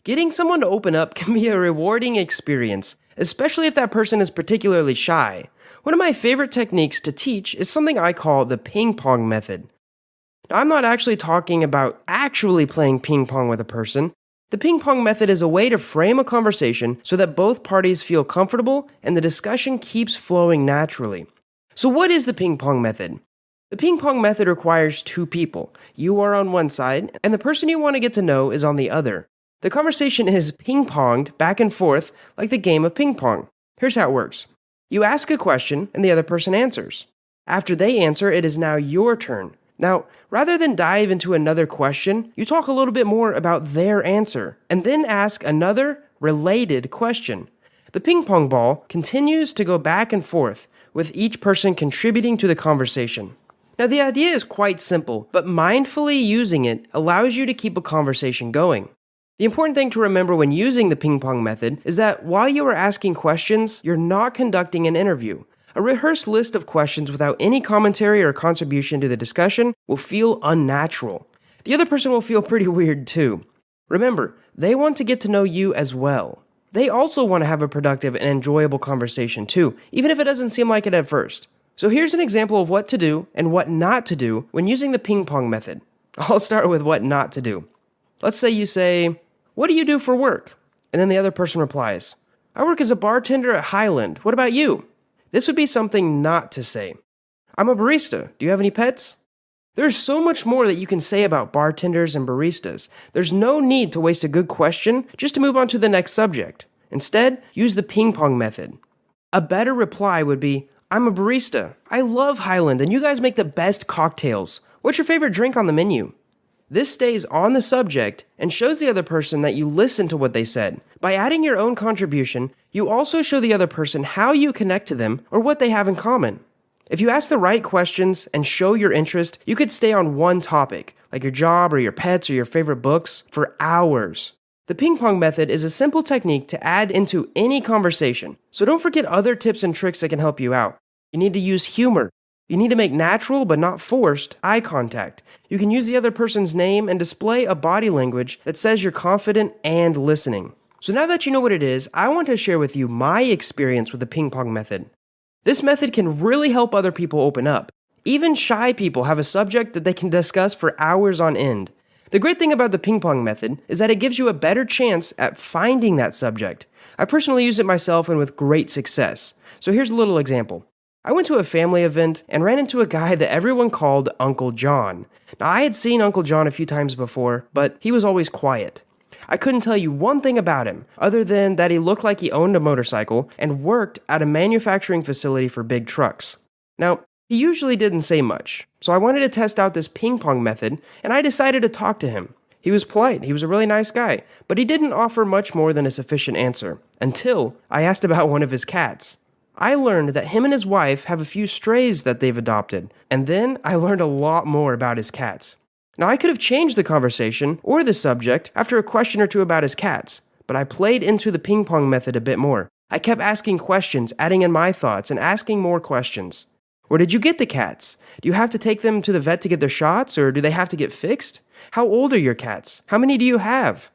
Getting someone to open up can be a rewarding experience, especially if that person is particularly shy. One of my favorite techniques to teach is something I call the ping-pong method. Now, I'm not actually talking about actually playing ping pong with a person. The ping pong method is a way to frame a conversation so that both parties feel comfortable and the discussion keeps flowing naturally. So, what is the ping pong method? The ping pong method requires two people. You are on one side, and the person you want to get to know is on the other. The conversation is ping-ponged back and forth like the game of ping pong. Here's how it works. You ask a question, and the other person answers. After they answer, it is now your turn. Now, rather than dive into another question, you talk a little bit more about their answer, and then ask another related question. The ping pong ball continues to go back and forth, with each person contributing to the conversation. Now, the idea is quite simple, but mindfully using it allows you to keep a conversation going. The important thing to remember when using the ping pong method is that while you are asking questions, you're not conducting an interview. A rehearsed list of questions without any commentary or contribution to the discussion will feel unnatural. The other person will feel pretty weird too. Remember, they want to get to know you as well. They also want to have a productive and enjoyable conversation too, even if it doesn't seem like it at first. So here's an example of what to do and what not to do when using the ping pong method. I'll start with what not to do. Let's say you say, "What do you do for work?" And then the other person replies, "I work as a bartender at Highland. What about you?" This would be something not to say. "I'm a barista. Do you have any pets?" There's so much more that you can say about bartenders and baristas. There's no need to waste a good question just to move on to the next subject. Instead, use the ping pong method. A better reply would be, "I'm a barista. I love Highland and you guys make the best cocktails. What's your favorite drink on the menu?" This stays on the subject and shows the other person that you listened to what they said. By adding your own contribution, you also show the other person how you connect to them or what they have in common. If you ask the right questions and show your interest, you could stay on one topic, like your job or your pets or your favorite books, for hours. The ping pong method is a simple technique to add into any conversation, so don't forget other tips and tricks that can help you out. You need to use humor. You need to make natural but not forced eye contact. You can use the other person's name and display a body language that says you're confident and listening. So now that you know what it is, I want to share with you my experience with the ping pong method. This method can really help other people open up. Even shy people have a subject that they can discuss for hours on end. The great thing about the ping pong method is that it gives you a better chance at finding that subject. I personally use it myself and with great success. So here's a little example. I went to a family event and ran into a guy that everyone called Uncle John. Now, I had seen Uncle John a few times before, but he was always quiet. I couldn't tell you one thing about him, other than that he looked like he owned a motorcycle and worked at a manufacturing facility for big trucks. Now, he usually didn't say much, so I wanted to test out this ping pong method, and I decided to talk to him. He was polite, he was a really nice guy, but he didn't offer much more than a sufficient answer, until I asked about one of his cats. I learned that him and his wife have a few strays that they've adopted, and then I learned a lot more about his cats. Now, I could have changed the conversation or the subject after a question or two about his cats, but I played into the ping pong method a bit more. I kept asking questions, adding in my thoughts, and asking more questions. Where did you get the cats? Do you have to take them to the vet to get their shots, or do they have to get fixed? How old are your cats? How many do you have?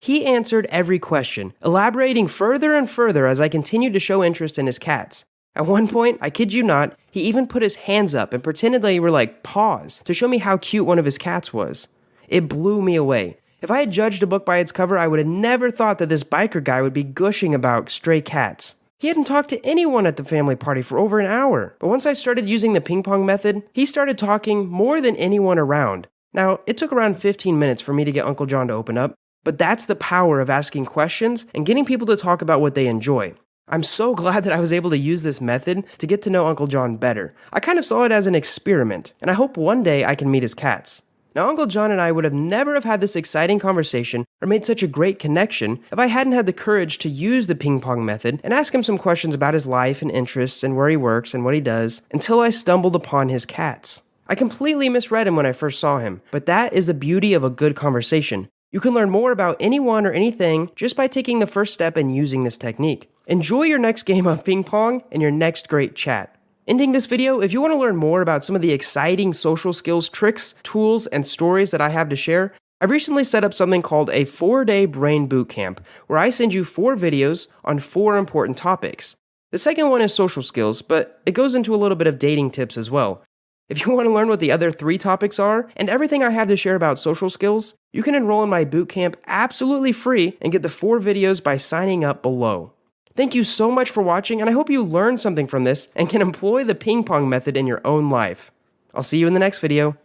He answered every question, elaborating further and further as I continued to show interest in his cats. At one point, I kid you not, he even put his hands up and pretended they were like paws to show me how cute one of his cats was. It blew me away. If I had judged a book by its cover, I would have never thought that this biker guy would be gushing about stray cats. He hadn't talked to anyone at the family party for over an hour, but once I started using the ping pong method, he started talking more than anyone around. Now, it took around 15 minutes for me to get Uncle John to open up, but that's the power of asking questions and getting people to talk about what they enjoy. I'm so glad that I was able to use this method to get to know Uncle John better. I kind of saw it as an experiment, and I hope one day I can meet his cats. Now, Uncle John and I would have never have had this exciting conversation or made such a great connection if I hadn't had the courage to use the ping pong method and ask him some questions about his life and interests and where he works and what he does until I stumbled upon his cats. I completely misread him when I first saw him, but that is the beauty of a good conversation. You can learn more about anyone or anything just by taking the first step and using this technique. Enjoy your next game of ping pong and your next great chat. Ending this video, if you want to learn more about some of the exciting social skills, tricks, tools, and stories that I have to share, I've recently set up something called a 4-day brain boot camp, where I send you 4 videos on 4 important topics. The second one is social skills, but it goes into a little bit of dating tips as well. If you want to learn what the other 3 topics are, and everything I have to share about social skills, you can enroll in my boot camp absolutely free and get the 4 videos by signing up below. Thank you so much for watching, and I hope you learned something from this and can employ the ping pong method in your own life. I'll see you in the next video.